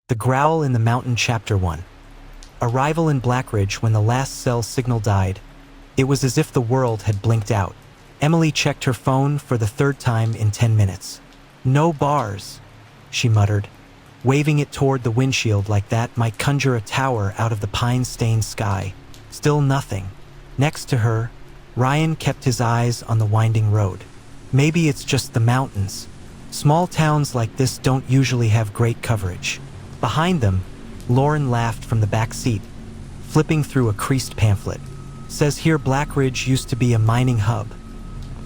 The Growl in the Mountain Chapter 1. Arrival in Blackridge when the last cell signal died. It was as if the world had blinked out. Emily checked her phone for the third time in 10 minutes. No bars, she muttered. Waving it toward the windshield like that might conjure a tower out of the pine-stained sky. Still nothing. Next to her, Ryan kept his eyes on the winding road. Maybe it's just the mountains. Small towns like this don't usually have great coverage. Behind them, Lauren laughed from the back seat, flipping through a creased pamphlet. Says here Blackridge used to be a mining hub,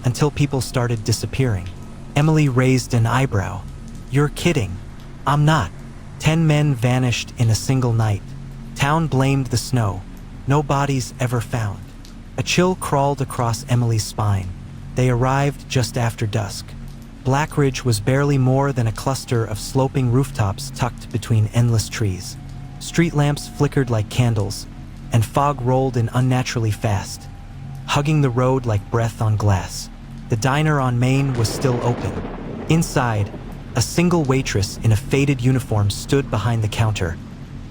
until people started disappearing. Emily raised an eyebrow. You're kidding. I'm not. 10 men vanished in a single night. Town blamed the snow. No bodies ever found. A chill crawled across Emily's spine. They arrived just after dusk. Blackridge was barely more than a cluster of sloping rooftops tucked between endless trees. Street lamps flickered like candles, and fog rolled in unnaturally fast, hugging the road like breath on glass. The diner on Main was still open. Inside, a single waitress in a faded uniform stood behind the counter,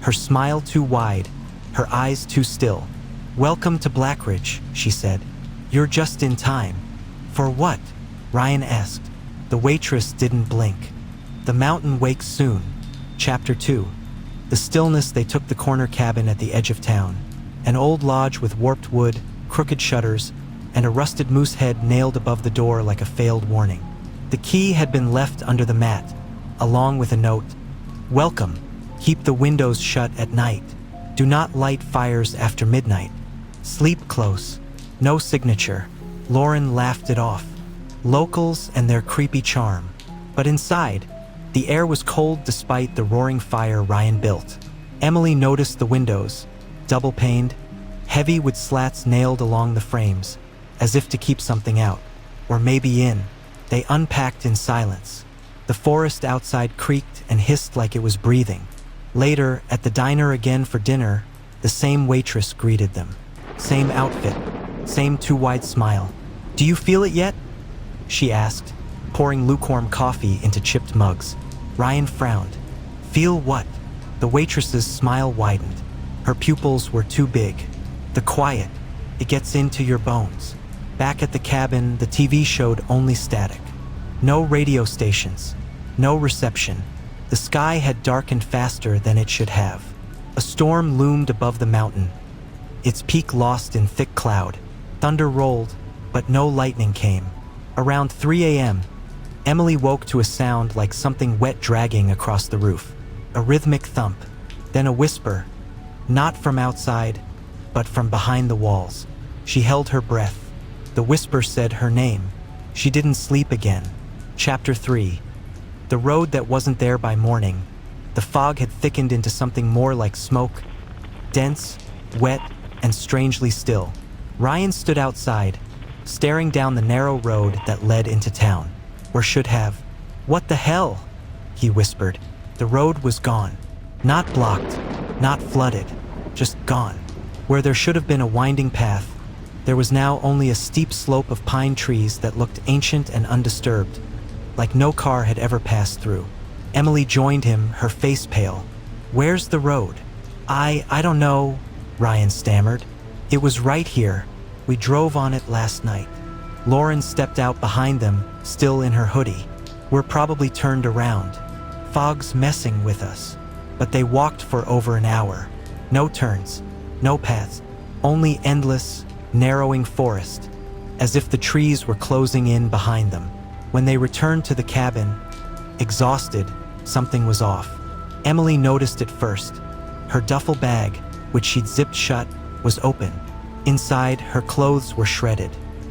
her smile too wide, her eyes too still. "Welcome to Blackridge," she said. "You're just in time." "For what?" Ryan asked. The waitress didn't blink. "The mountain wakes soon." Chapter 2. The stillness. They took the corner cabin at the edge of town, an old lodge with warped wood, crooked shutters, and a rusted moose head nailed above the door like a failed warning. The key had been left under the mat, along with a note. "Welcome. Keep the windows shut at night. Do not light fires after midnight. Sleep close." No signature. Lauren laughed it off. Locals and their creepy charm. But inside, the air was cold despite the roaring fire Ryan built. Emily noticed the windows, double-paned, heavy with slats nailed along the frames, as if to keep something out, or maybe in. They unpacked in silence. The forest outside creaked and hissed like it was breathing. Later, at the diner again for dinner, the same waitress greeted them. Same outfit, same too-wide smile. "Do you feel it yet?" she asked, pouring lukewarm coffee into chipped mugs. Ryan frowned. "Feel what?" The waitress's smile widened. Her pupils were too big. "The quiet. It gets into your bones." Back at the cabin, the TV showed only static. No radio stations. No reception. The sky had darkened faster than it should have. A storm loomed above the mountain, its peak lost in thick cloud. Thunder rolled, but no lightning came. Around 3 a.m., Emily woke to a sound like something wet dragging across the roof. A rhythmic thump, then a whisper, not from outside, but from behind the walls. She held her breath. The whisper said her name. She didn't sleep again. Chapter 3. The road that wasn't there by morning. The fog had thickened into something more like smoke, dense, wet, and strangely still. Ryan stood outside, staring down the narrow road that led into town. Or should have. "What the hell?" he whispered. The road was gone. Not blocked, not flooded, just gone. Where there should have been a winding path, there was now only a steep slope of pine trees that looked ancient and undisturbed, like no car had ever passed through. Emily joined him, her face pale. "Where's the road?" I don't know," Ryan stammered. "It was right here. We drove on it last night." Lauren stepped out behind them, still in her hoodie. "We're probably turned around. Fog's messing with us." But they walked for over an hour. No turns, no paths, only endless, narrowing forest, as if the trees were closing in behind them. When they returned to the cabin, exhausted, something was off. Emily noticed it first. Her duffel bag, which she'd zipped shut, was open. Inside, her clothes were shredded.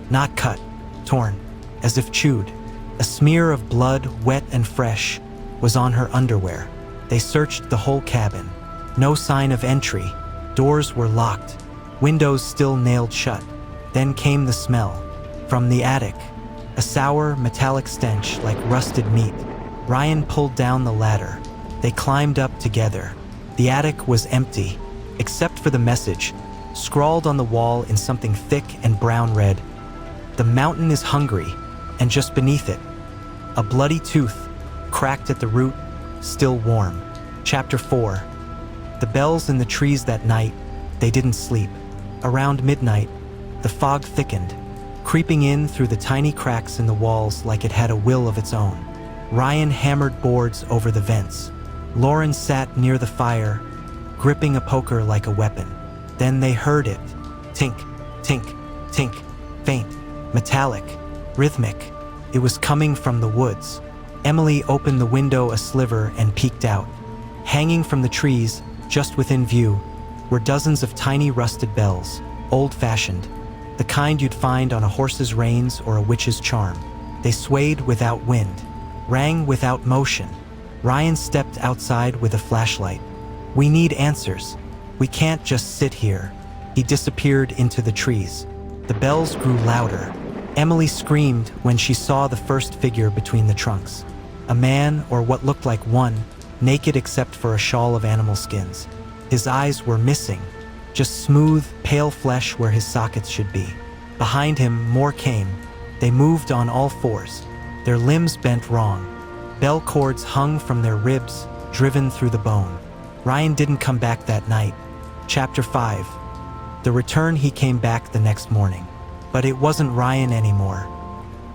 Not cut, torn, as if chewed. A smear of blood, wet and fresh, was on her underwear. They searched the whole cabin. No sign of entry. Doors were locked, windows still nailed shut. Then came the smell. From the attic, a sour, metallic stench like rusted meat. Ryan pulled down the ladder. They climbed up together. The attic was empty, except for the message, scrawled on the wall in something thick and brown red. "The mountain is hungry," and just beneath it, a bloody tooth, cracked at the root, still warm. Chapter 4. The bells in the trees that night, they didn't sleep. Around midnight, the fog thickened, creeping in through the tiny cracks in the walls like it had a will of its own. Ryan hammered boards over the vents. Lauren sat near the fire, gripping a poker like a weapon. Then they heard it. Tink, tink, tink, faint, metallic, rhythmic. It was coming from the woods. Emily opened the window a sliver and peeked out. Hanging from the trees, just within view, were dozens of tiny rusted bells, old-fashioned, the kind you'd find on a horse's reins or a witch's charm. They swayed without wind, rang without motion. Ryan stepped outside with a flashlight. "We need answers. We can't just sit here." He disappeared into the trees. The bells grew louder. Emily screamed when she saw the first figure between the trunks. A man, or what looked like one, naked except for a shawl of animal skins. His eyes were missing, just smooth, pale flesh where his sockets should be. Behind him, more came. They moved on all fours, their limbs bent wrong. Bell cords hung from their ribs, driven through the bone. Ryan didn't come back that night. Chapter 5. The return. He came back the next morning. But it wasn't Ryan anymore.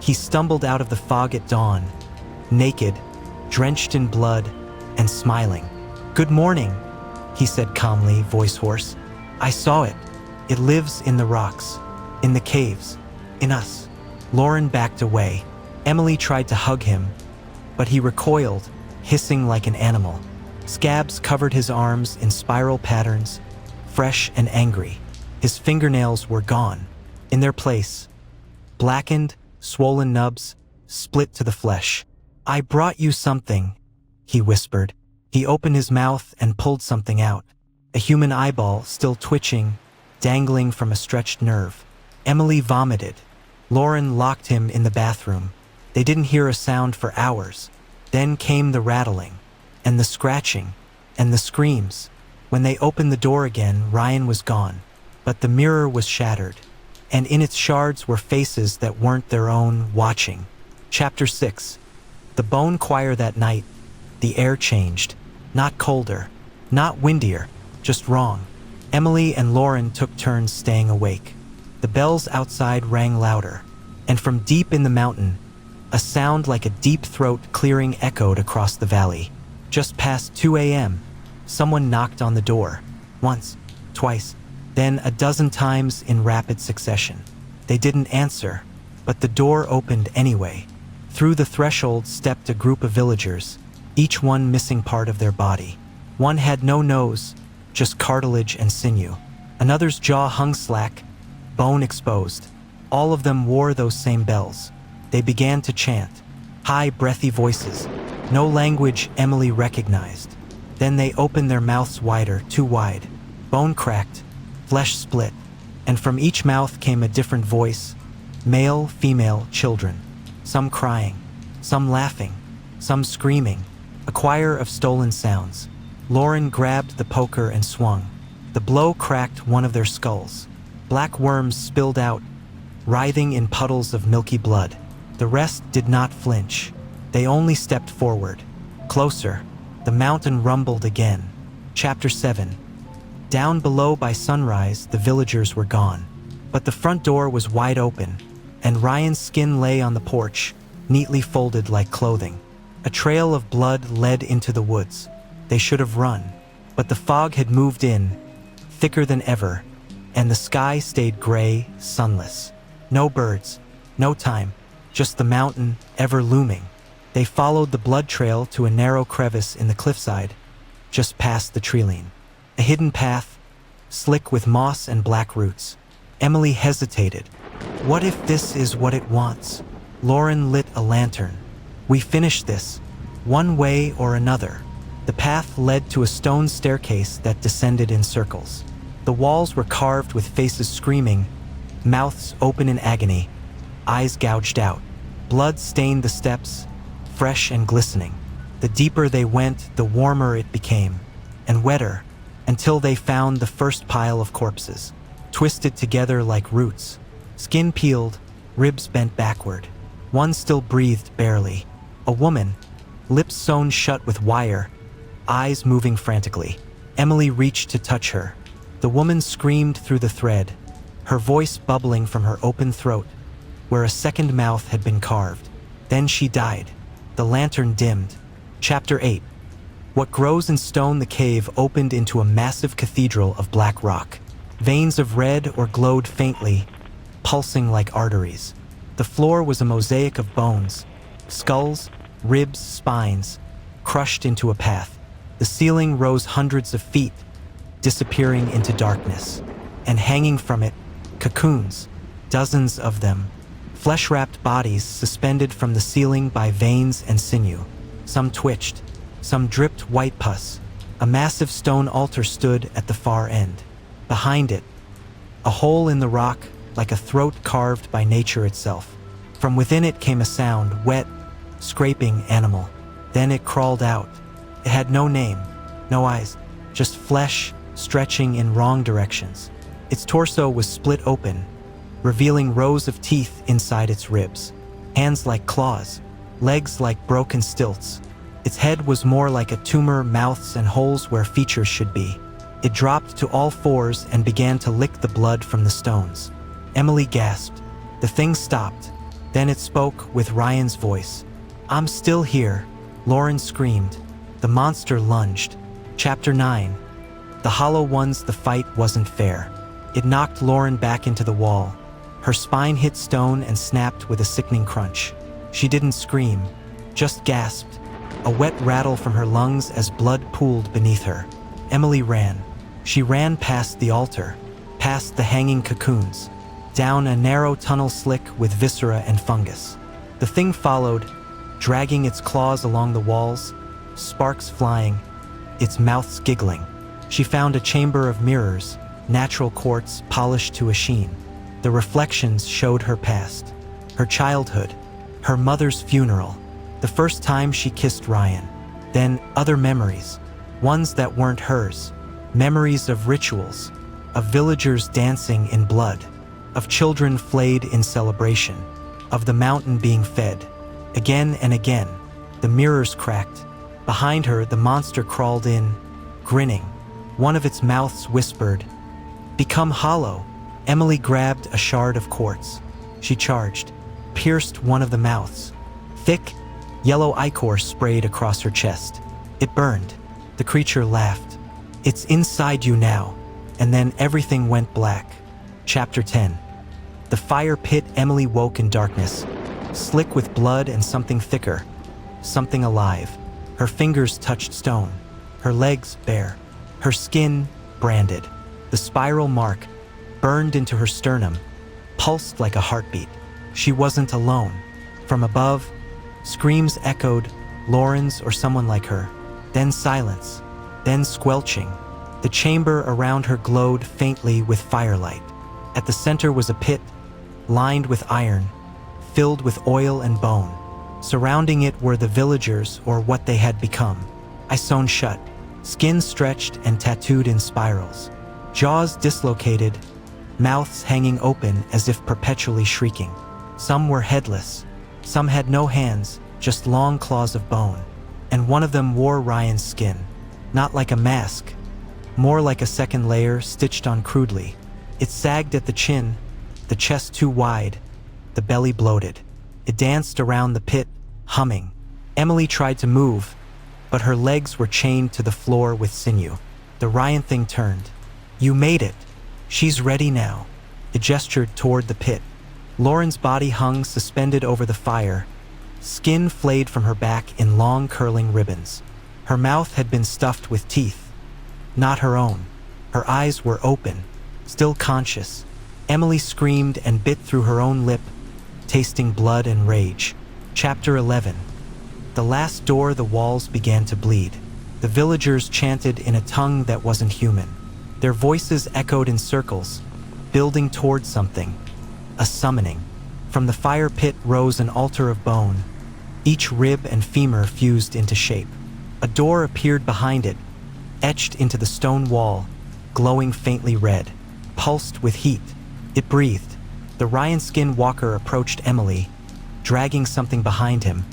He stumbled out of the fog at dawn, naked, drenched in blood, and smiling. "Good morning," he said calmly, voice hoarse. "I saw it. It lives in the rocks, in the caves, in us." Lauren backed away. Emily tried to hug him, but he recoiled, hissing like an animal. Scabs covered his arms in spiral patterns, fresh and angry. His fingernails were gone. In their place, blackened, swollen nubs, split to the flesh. "I brought you something," he whispered. He opened his mouth and pulled something out. A human eyeball, still twitching, dangling from a stretched nerve. Emily vomited. Lauren locked him in the bathroom. They didn't hear a sound for hours. Then came the rattling, and the scratching, and the screams. When they opened the door again, Ryan was gone. But the mirror was shattered, and in its shards were faces that weren't their own, watching. Chapter 6. The bone choir that night. The air changed. Not colder, not windier, just wrong. Emily and Lauren took turns staying awake. The bells outside rang louder, and from deep in the mountain, a sound like a deep throat clearing echoed across the valley. Just past 2 a.m., someone knocked on the door. Once, twice, then a dozen times in rapid succession. They didn't answer, but the door opened anyway. Through the threshold stepped a group of villagers, each one missing part of their body. One had no nose, just cartilage and sinew. Another's jaw hung slack, bone exposed. All of them wore those same bells. They began to chant, high, breathy voices, no language Emily recognized. Then they opened their mouths wider, too wide. Bone cracked, flesh split, and from each mouth came a different voice, male, female, children. Some crying, some laughing, some screaming. A choir of stolen sounds. Lauren grabbed the poker and swung. The blow cracked one of their skulls. Black worms spilled out, writhing in puddles of milky blood. The rest did not flinch. They only stepped forward. Closer. The mountain rumbled again. Chapter 7. Down below by sunrise, the villagers were gone. But the front door was wide open, and Ryan's skin lay on the porch, neatly folded like clothing. A trail of blood led into the woods. They should have run, but the fog had moved in, thicker than ever, and the sky stayed gray, sunless. No birds, no time, just the mountain, ever looming. They followed the blood trail to a narrow crevice in the cliffside, just past the treeline. A hidden path, slick with moss and black roots. Emily hesitated. What if this is what it wants? Lauren lit a lantern. We finish this, one way or another. The path led to a stone staircase that descended in circles. The walls were carved with faces screaming, mouths open in agony, eyes gouged out. Blood stained the steps, fresh and glistening. The deeper they went, the warmer it became, and wetter, until they found the first pile of corpses, twisted together like roots, skin peeled, ribs bent backward. One still breathed barely. A woman, lips sewn shut with wire, eyes moving frantically. Emily reached to touch her. The woman screamed through the thread, her voice bubbling from her open throat, where a second mouth had been carved. Then she died. The lantern dimmed. Chapter 8. What grows in stone? The cave opened into a massive cathedral of black rock. Veins of red or glowed faintly, pulsing like arteries. The floor was a mosaic of bones, skulls, ribs, spines, crushed into a path. The ceiling rose hundreds of feet, disappearing into darkness. And hanging from it, cocoons, dozens of them, flesh-wrapped bodies suspended from the ceiling by veins and sinew. Some twitched, some dripped white pus. A massive stone altar stood at the far end. Behind it, a hole in the rock like a throat carved by nature itself. From within it came a sound, wet, scraping animal. Then it crawled out. It had no name, no eyes, just flesh stretching in wrong directions. Its torso was split open, revealing rows of teeth inside its ribs. Hands like claws, legs like broken stilts. Its head was more like a tumor, mouths and holes where features should be. It dropped to all fours and began to lick the blood from the stones. Emily gasped. The thing stopped. Then it spoke with Ryan's voice. "I'm still here," Lauren screamed. The monster lunged. Chapter 9. The Hollow Ones. The fight wasn't fair. It knocked Lauren back into the wall. Her spine hit stone and snapped with a sickening crunch. She didn't scream, just gasped, a wet rattle from her lungs as blood pooled beneath her. Emily ran. She ran past the altar, past the hanging cocoons, down a narrow tunnel slick with viscera and fungus. The thing followed, dragging its claws along the walls, sparks flying, its mouths giggling. She found a chamber of mirrors, natural quartz polished to a sheen. The reflections showed her past, her childhood, her mother's funeral, the first time she kissed Ryan. Then other memories, ones that weren't hers. Memories of rituals, of villagers dancing in blood, of children flayed in celebration, of the mountain being fed. Again and again, the mirrors cracked. Behind her, the monster crawled in, grinning. One of its mouths whispered, "Become hollow." Emily grabbed a shard of quartz. She charged, pierced one of the mouths. Thick, yellow ichor sprayed across her chest. It burned. The creature laughed. "It's inside you now." And then everything went black. Chapter 10. The fire pit. Emily woke in darkness, slick with blood and something thicker, something alive. Her fingers touched stone, her legs bare, her skin branded. The spiral mark, burned into her sternum, pulsed like a heartbeat. She wasn't alone. From above, screams echoed, Lauren's or someone like her. Then silence, then squelching. The chamber around her glowed faintly with firelight. At the center was a pit, lined with iron, filled with oil and bone. Surrounding it were the villagers, or what they had become. Eyes sewn shut, skin stretched and tattooed in spirals. Jaws dislocated, mouths hanging open as if perpetually shrieking. Some were headless, some had no hands, just long claws of bone. And one of them wore Ryan's skin, not like a mask, more like a second layer stitched on crudely. It sagged at the chin, the chest too wide, the belly bloated. It danced around the pit, humming. Emily tried to move, but her legs were chained to the floor with sinew. The Ryan thing turned. "You made it. She's ready now." It gestured toward the pit. Lauren's body hung suspended over the fire, skin flayed from her back in long curling ribbons. Her mouth had been stuffed with teeth, not her own. Her eyes were open, still conscious. Emily screamed and bit through her own lip, tasting blood and rage. Chapter 11. The last door. The walls began to bleed. The villagers chanted in a tongue that wasn't human. Their voices echoed in circles, building toward something, a summoning. From the fire pit rose an altar of bone, each rib and femur fused into shape. A door appeared behind it, etched into the stone wall, glowing faintly red, pulsed with heat. It breathed. The Ryan skin walker approached Emily, dragging something behind him,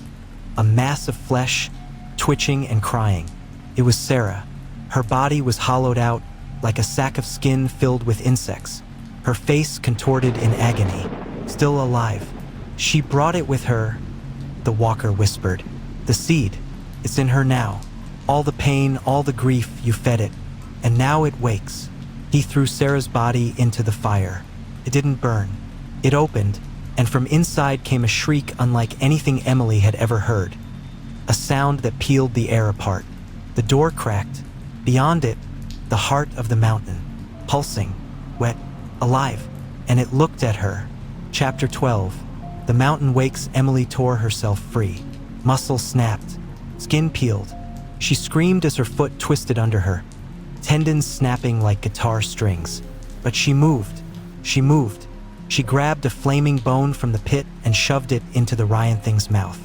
a mass of flesh, twitching and crying. It was Sarah. Her body was hollowed out like a sack of skin filled with insects, her face contorted in agony, still alive. She brought it with her, the walker whispered. The seed, it's in her now. All the pain, all the grief, you fed it, and now it wakes. He threw Sarah's body into the fire. It didn't burn. It opened, and from inside came a shriek unlike anything Emily had ever heard. A sound that peeled the air apart. The door cracked. Beyond it, the heart of the mountain, pulsing, wet, alive, and it looked at her. Chapter 12. The mountain wakes. Emily tore herself free. Muscle snapped. Skin peeled. She screamed as her foot twisted under her, tendons snapping like guitar strings. But she moved. She moved. She grabbed a flaming bone from the pit and shoved it into the Ryan thing's mouth.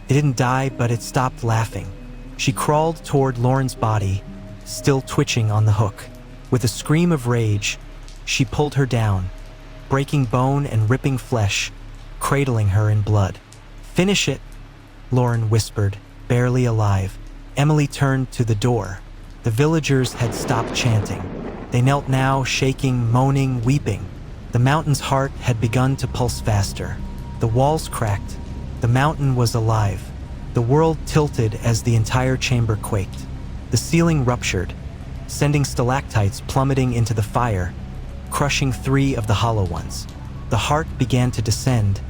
It didn't die, but it stopped laughing. She crawled toward Lauren's body, still twitching on the hook. With a scream of rage, she pulled her down, breaking bone and ripping flesh, cradling her in blood. "Finish it," Lauren whispered, barely alive. Emily turned to the door. The villagers had stopped chanting. They knelt now, shaking, moaning, weeping. The mountain's heart had begun to pulse faster. The walls cracked. The mountain was alive. The world tilted as the entire chamber quaked. The ceiling ruptured, sending stalactites plummeting into the fire, crushing 3 of the hollow ones. The heart began to descend,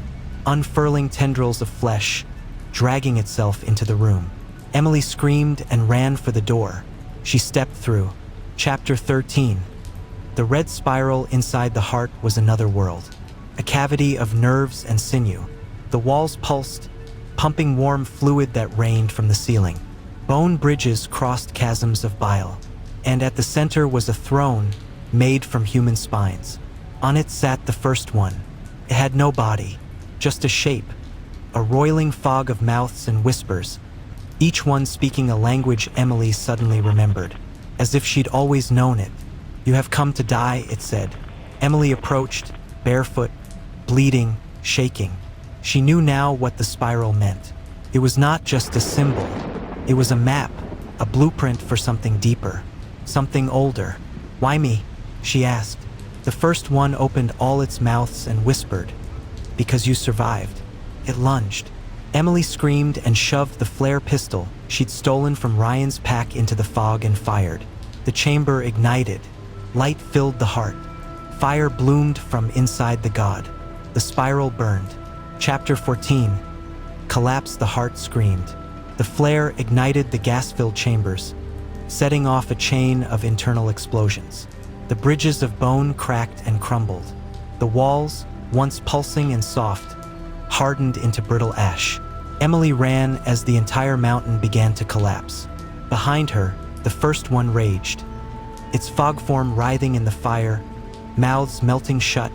unfurling tendrils of flesh, dragging itself into the room. Emily screamed and ran for the door. She stepped through. Chapter 13. The red spiral inside the heart was another world, a cavity of nerves and sinew. The walls pulsed, pumping warm fluid that rained from the ceiling. Bone bridges crossed chasms of bile, and at the center was a throne made from human spines. On it sat the first one. It had no body, just a shape, a roiling fog of mouths and whispers, each one speaking a language Emily suddenly remembered, as if she'd always known it. "You have come to die," it said. Emily approached, barefoot, bleeding, shaking. She knew now what the spiral meant. It was not just a symbol. It was a map, a blueprint for something deeper, something older. "Why me?" she asked. The first one opened all its mouths and whispered, "Because you survived." It lunged. Emily screamed and shoved the flare pistol she'd stolen from Ryan's pack into the fog and fired. The chamber ignited. Light filled the heart. Fire bloomed from inside the god. The spiral burned. Chapter 14. Collapse. The heart screamed. The flare ignited the gas-filled chambers, setting off a chain of internal explosions. The bridges of bone cracked and crumbled. The walls, once pulsing and soft, hardened into brittle ash. Emily ran as the entire mountain began to collapse. Behind her, the first one raged, its fog form writhing in the fire, mouths melting shut,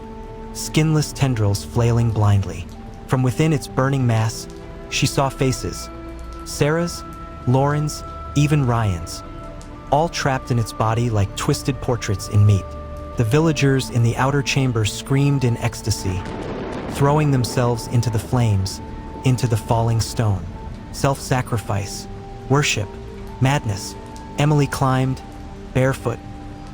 skinless tendrils flailing blindly. From within its burning mass, she saw faces. Sarah's, Lauren's, even Ryan's, all trapped in its body like twisted portraits in meat. The villagers in the outer chamber screamed in ecstasy, throwing themselves into the flames, into the falling stone. Self-sacrifice, worship, madness. Emily climbed, barefoot,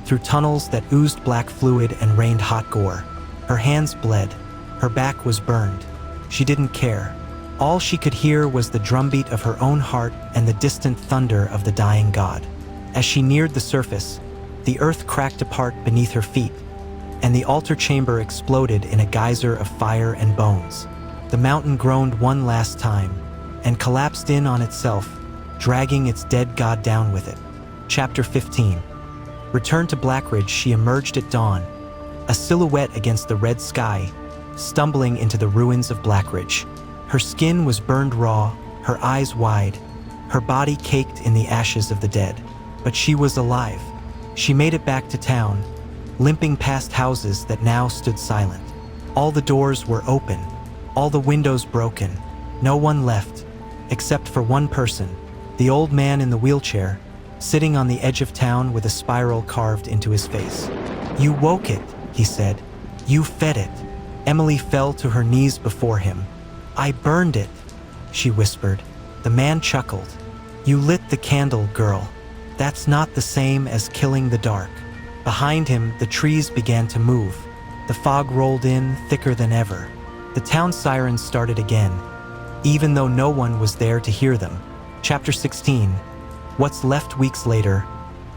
through tunnels that oozed black fluid and rained hot gore. Her hands bled. Her back was burned. She didn't care. All she could hear was the drumbeat of her own heart and the distant thunder of the dying god. As she neared the surface, the earth cracked apart beneath her feet, and the altar chamber exploded in a geyser of fire and bones. The mountain groaned one last time and collapsed in on itself, dragging its dead god down with it. Chapter 15. Returned to Blackridge, she emerged at dawn, a silhouette against the red sky, stumbling into the ruins of Blackridge. Her skin was burned raw, her eyes wide, her body caked in the ashes of the dead. But she was alive. She made it back to town, limping past houses that now stood silent. All the doors were open, all the windows broken. No one left, except for one person, the old man in the wheelchair, sitting on the edge of town with a spiral carved into his face. "You woke it," he said. "You fed it." Emily fell to her knees before him. "I burned it," she whispered. The man chuckled. "You lit the candle, girl. That's not the same as killing the dark. Behind him, the trees began to move. The fog rolled in, thicker than ever. The town sirens started again, even though no one was there to hear them. Chapter 16. What's left? Weeks later,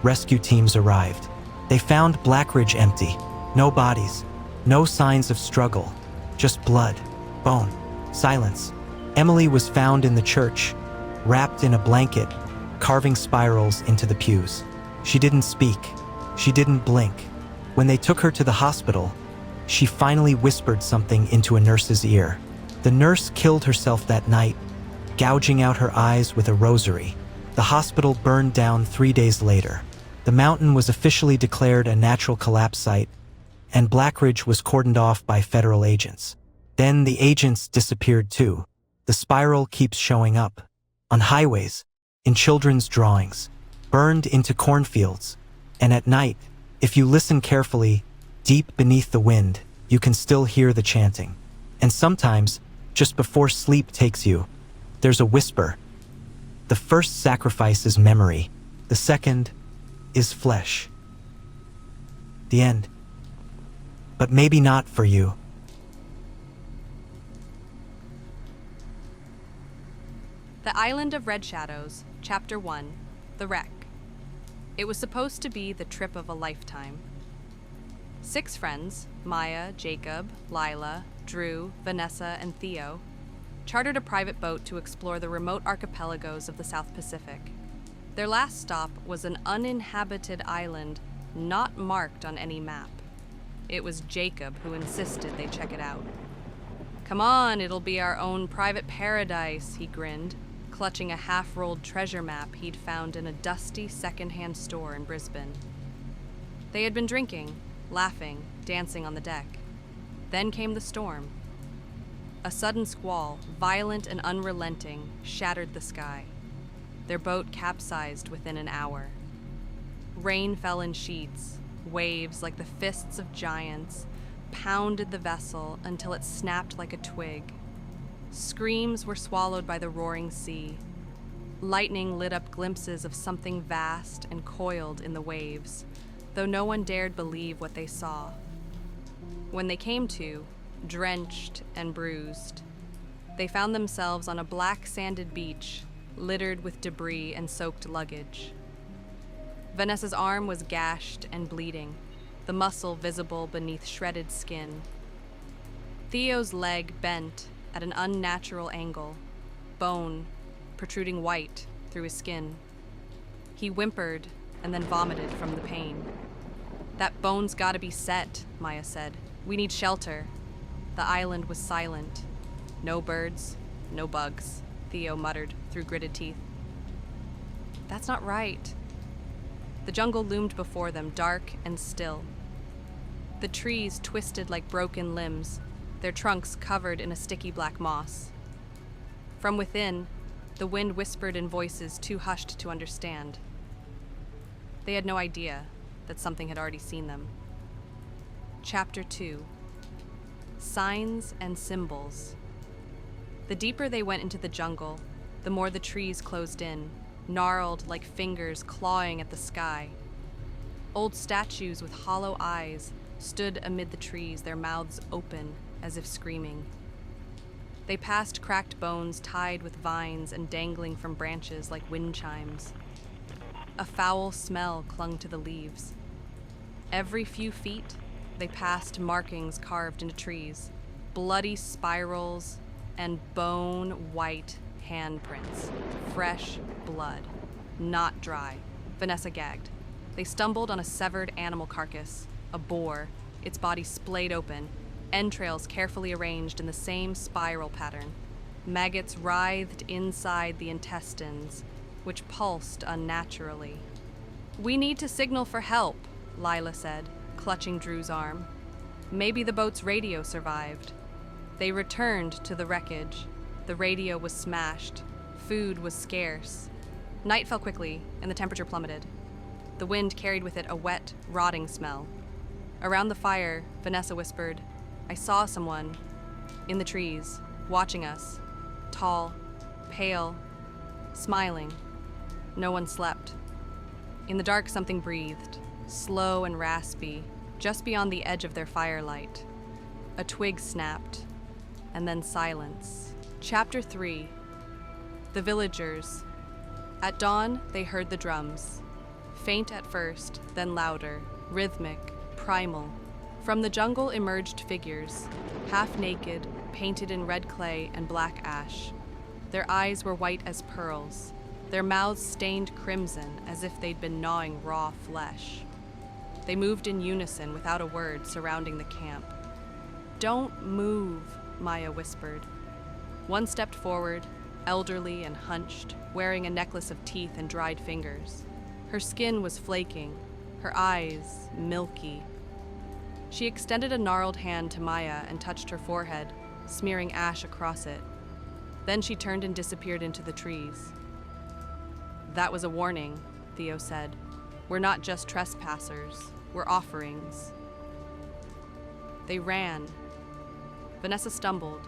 rescue teams arrived. They found Blackridge empty. No bodies, no signs of struggle, just blood, bone, silence. Emily was found in the church, wrapped in a blanket, carving spirals into the pews. She didn't speak. She didn't blink. When they took her to the hospital, she finally whispered something into a nurse's ear. The nurse killed herself that night, gouging out her eyes with a rosary. The hospital burned down 3 days later. The mountain was officially declared a natural collapse site, and Blackridge was cordoned off by federal agents. Then the agents disappeared too. The spiral keeps showing up. On highways, in children's drawings, burned into cornfields, and at night, if you listen carefully, deep beneath the wind, you can still hear the chanting. And sometimes, just before sleep takes you, there's a whisper. The first sacrifice is memory. The second is flesh. The end. But maybe not for you. The Island of Red Shadows, Chapter 1, The Wreck. It was supposed to be the trip of a lifetime. 6 friends, Maya, Jacob, Lila, Drew, Vanessa, and Theo, chartered a private boat to explore the remote archipelagos of the South Pacific. Their last stop was an uninhabited island not marked on any map. It was Jacob who insisted they check it out. "Come on, it'll be our own private paradise," he grinned, clutching a half-rolled treasure map he'd found in a dusty second-hand store in Brisbane. They had been drinking, laughing, dancing on the deck. Then came the storm. A sudden squall, violent and unrelenting, shattered the sky. Their boat capsized within an hour. Rain fell in sheets. Waves, like the fists of giants, pounded the vessel until it snapped like a twig. Screams were swallowed by the roaring sea. Lightning lit up glimpses of something vast and coiled in the waves, though no one dared believe what they saw. When they came to, drenched and bruised, they found themselves on a black sanded beach, littered with debris and soaked luggage. Vanessa's arm was gashed and bleeding, the muscle visible beneath shredded skin. Theo's leg bent at an unnatural angle, bone protruding white through his skin. He whimpered and then vomited from the pain. "That bone's gotta be set," Maya said. "We need shelter." The island was silent. "No birds, no bugs," Theo muttered through gritted teeth. "That's not right." The jungle loomed before them, dark and still. The trees twisted like broken limbs, their trunks covered in a sticky black moss. From within, the wind whispered in voices too hushed to understand. They had no idea that something had already seen them. Chapter 2. Signs and Symbols. The deeper they went into the jungle, the more the trees closed in, gnarled like fingers clawing at the sky. Old statues with hollow eyes stood amid the trees, their mouths open as if screaming. They passed cracked bones tied with vines and dangling from branches like wind chimes. A foul smell clung to the leaves. Every few feet, they passed markings carved into trees, bloody spirals and bone-white handprints. Fresh blood, not dry. Vanessa gagged. They stumbled on a severed animal carcass, a boar, its body splayed open, entrails carefully arranged in the same spiral pattern. Maggots writhed inside the intestines, which pulsed unnaturally. "We need to signal for help," Lila said, clutching Drew's arm. Maybe the boat's radio survived. They returned to the wreckage. The radio was smashed. Food was scarce. Night fell quickly, and the temperature plummeted. The wind carried with it a wet, rotting smell. Around the fire, Vanessa whispered, "I saw someone in the trees, watching us. Tall, pale, smiling. No one slept." In the dark, something breathed, slow and raspy, just beyond the edge of their firelight. A twig snapped, and then silence. Chapter 3. The Villagers. At dawn, they heard the drums. Faint at first, then louder, rhythmic, primal. From the jungle emerged figures, half naked, painted in red clay and black ash. Their eyes were white as pearls, their mouths stained crimson as if they'd been gnawing raw flesh. They moved in unison without a word, surrounding the camp. "Don't move," Maya whispered. One stepped forward, elderly and hunched, wearing a necklace of teeth and dried fingers. Her skin was flaking, her eyes milky. She extended a gnarled hand to Maya and touched her forehead, smearing ash across it. Then she turned and disappeared into the trees. "That was a warning," Theo said. "We're not just trespassers, we're offerings." They ran. Vanessa stumbled,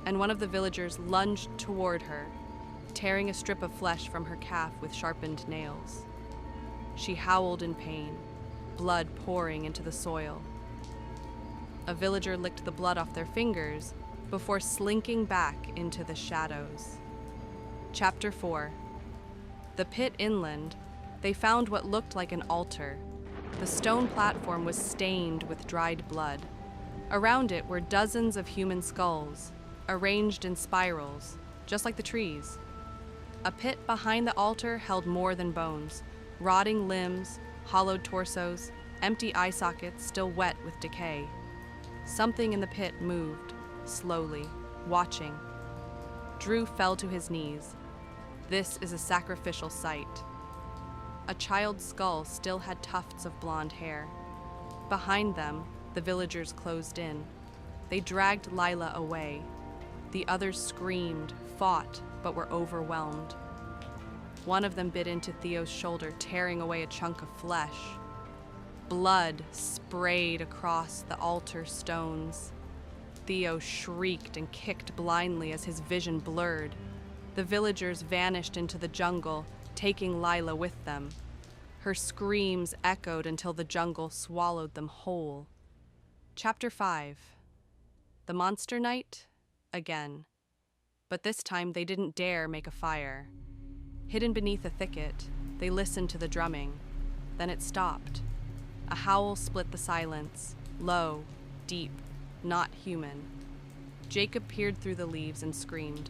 and one of the villagers lunged toward her, tearing a strip of flesh from her calf with sharpened nails. She howled in pain, blood pouring into the soil. A villager licked the blood off their fingers before slinking back into the shadows. Chapter 4. The pit inland, they found what looked like an altar. The stone platform was stained with dried blood. Around it were dozens of human skulls, arranged in spirals, just like the trees. A pit behind the altar held more than bones, rotting limbs, hollowed torsos, empty eye sockets still wet with decay. Something in the pit moved, slowly, watching. Drew fell to his knees. This is a sacrificial site. A child's skull still had tufts of blonde hair. Behind them, the villagers closed in. They dragged Lila away. The others screamed, fought, but were overwhelmed. One of them bit into Theo's shoulder, tearing away a chunk of flesh. Blood sprayed across the altar stones. Theo shrieked and kicked blindly as his vision blurred. The villagers vanished into the jungle, taking Lila with them. Her screams echoed until the jungle swallowed them whole. Chapter 5. The monster night again. But this time they didn't dare make a fire. Hidden beneath a thicket, they listened to the drumming. Then it stopped. A howl split the silence, low, deep, not human. Jacob peered through the leaves and screamed.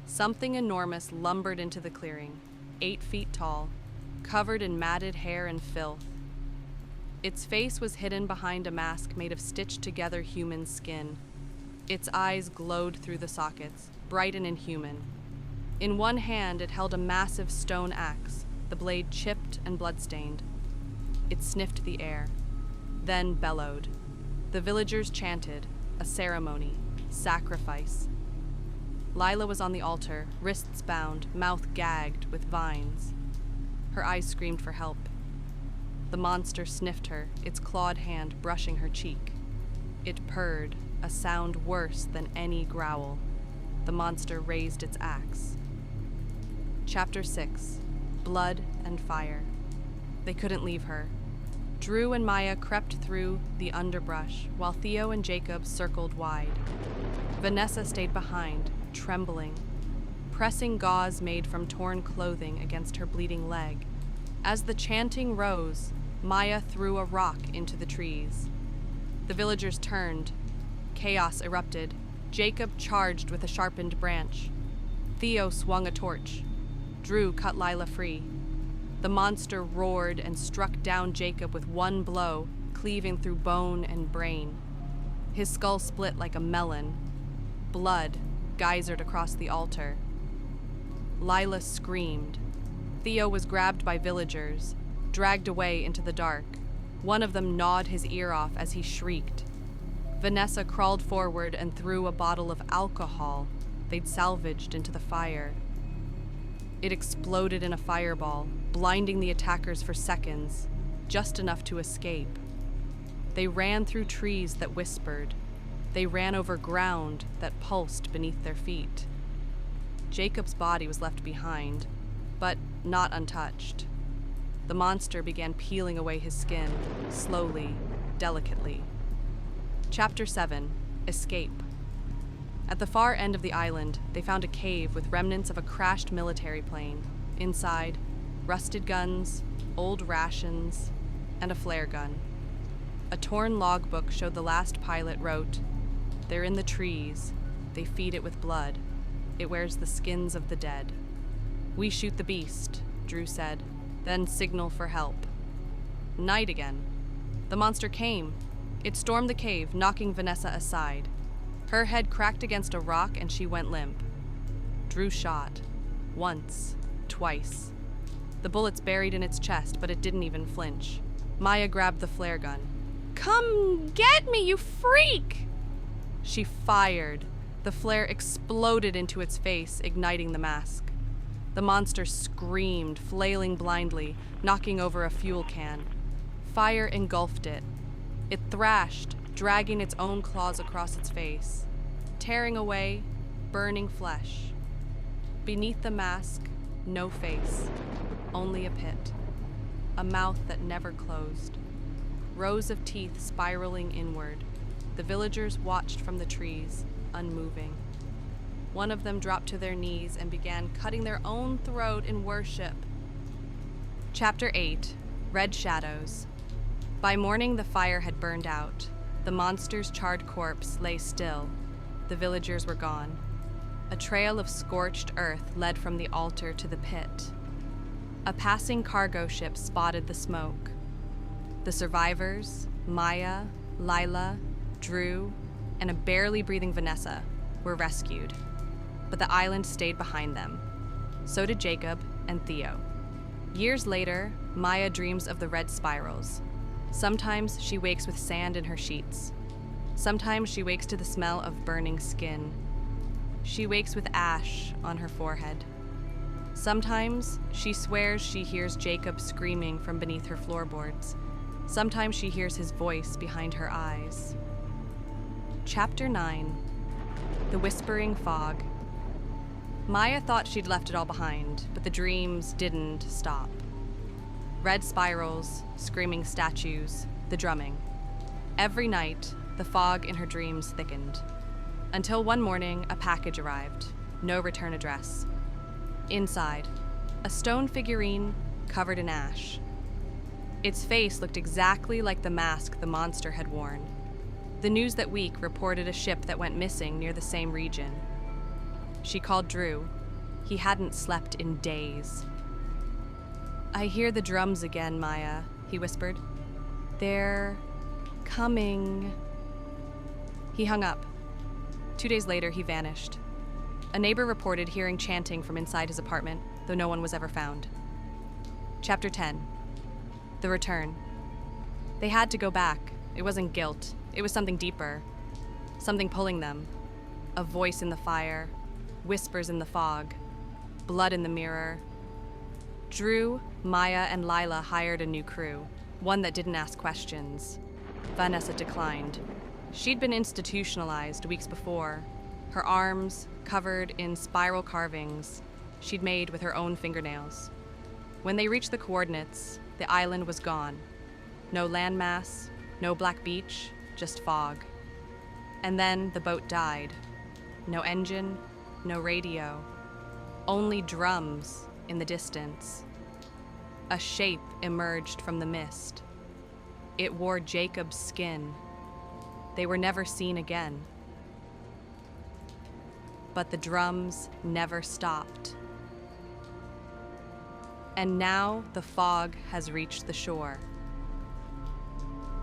Something enormous lumbered into the clearing, 8 feet tall, covered in matted hair and filth. Its face was hidden behind a mask made of stitched-together human skin. Its eyes glowed through the sockets, bright and inhuman. In one hand, it held a massive stone axe, the blade chipped and bloodstained. It sniffed the air, then bellowed. The villagers chanted, a ceremony, sacrifice. Lila was on the altar, wrists bound, mouth gagged with vines. Her eyes screamed for help. The monster sniffed her, its clawed hand brushing her cheek. It purred, a sound worse than any growl. The monster raised its axe. Chapter 6. Blood and Fire. They couldn't leave her. Drew and Maya crept through the underbrush, while Theo and Jacob circled wide. Vanessa stayed behind, trembling, pressing gauze made from torn clothing against her bleeding leg. As the chanting rose, Maya threw a rock into the trees. The villagers turned. Chaos erupted. Jacob charged with a sharpened branch. Theo swung a torch. Drew cut Lila free. The monster roared and struck down Jacob with one blow, cleaving through bone and brain. His skull split like a melon. Blood geysered across the altar. Lila screamed. Theo was grabbed by villagers, dragged away into the dark. One of them gnawed his ear off as he shrieked. Vanessa crawled forward and threw a bottle of alcohol they'd salvaged into the fire. It exploded in a fireball, blinding the attackers for seconds, just enough to escape. They ran through trees that whispered. They ran over ground that pulsed beneath their feet. Jacob's body was left behind, but not untouched. the monster began peeling away his skin, slowly, delicately. Chapter 7: Escape. At the far end of the island, they found a cave with remnants of a crashed military plane. Inside, rusted guns, old rations, and a flare gun. A torn logbook showed the last pilot wrote, "They're in the trees. They feed it with blood. It wears the skins of the dead. We shoot the beast," Drew said, "then signal for help." Night again. The monster came. It stormed the cave, knocking Vanessa aside. Her head cracked against a rock and she went limp. Drew shot. Once. Twice. The bullets buried in its chest, but it didn't even flinch. Maya grabbed the flare gun. "Come get me, you freak!" She fired. The flare exploded into its face, igniting the mask. The monster screamed, flailing blindly, knocking over a fuel can. Fire engulfed it. It thrashed, dragging its own claws across its face, tearing away, burning flesh. Beneath the mask, no face, only a pit. A mouth that never closed. Rows of teeth spiraling inward. The villagers watched from the trees, unmoving. One of them dropped to their knees and began cutting their own throat in worship. Chapter 8: Red Shadows. By morning, the fire had burned out. The monster's charred corpse lay still. The villagers were gone. A trail of scorched earth led from the altar to the pit. A passing cargo ship spotted the smoke. The survivors, Maya, Lila, Drew, and a barely breathing Vanessa, were rescued. But the island stayed behind them. So did Jacob and Theo. Years later, Maya dreams of the red spirals. Sometimes she wakes with sand in her sheets. Sometimes she wakes to the smell of burning skin. She wakes with ash on her forehead. Sometimes she swears she hears Jacob screaming from beneath her floorboards. Sometimes she hears his voice behind her eyes. Chapter 9: The Whispering Fog. Maya thought she'd left it all behind, but the dreams didn't stop. Red spirals, screaming statues, the drumming. Every night, the fog in her dreams thickened. Until one morning, a package arrived. No return address. Inside, a stone figurine covered in ash. Its face looked exactly like the mask the monster had worn. The news that week reported a ship that went missing near the same region. She called Drew. He hadn't slept in days. "I hear the drums again, Maya," he whispered. "They're coming." He hung up. 2 days later, he vanished. A neighbor reported hearing chanting from inside his apartment, though no one was ever found. Chapter 10: The Return. They had to go back. It wasn't guilt. It was something deeper. Something pulling them. A voice in the fire. Whispers in the fog. Blood in the mirror. Drew, Maya, and Lila hired a new crew. One that didn't ask questions. Vanessa declined. She'd been institutionalized weeks before. Her arms covered in spiral carvings she'd made with her own fingernails. When they reached the coordinates, the island was gone. No landmass, no black beach, just fog. And then the boat died. No engine, no radio. Only drums in the distance. A shape emerged from the mist. It wore Jacob's skin. They were never seen again. But the drums never stopped. And now the fog has reached the shore.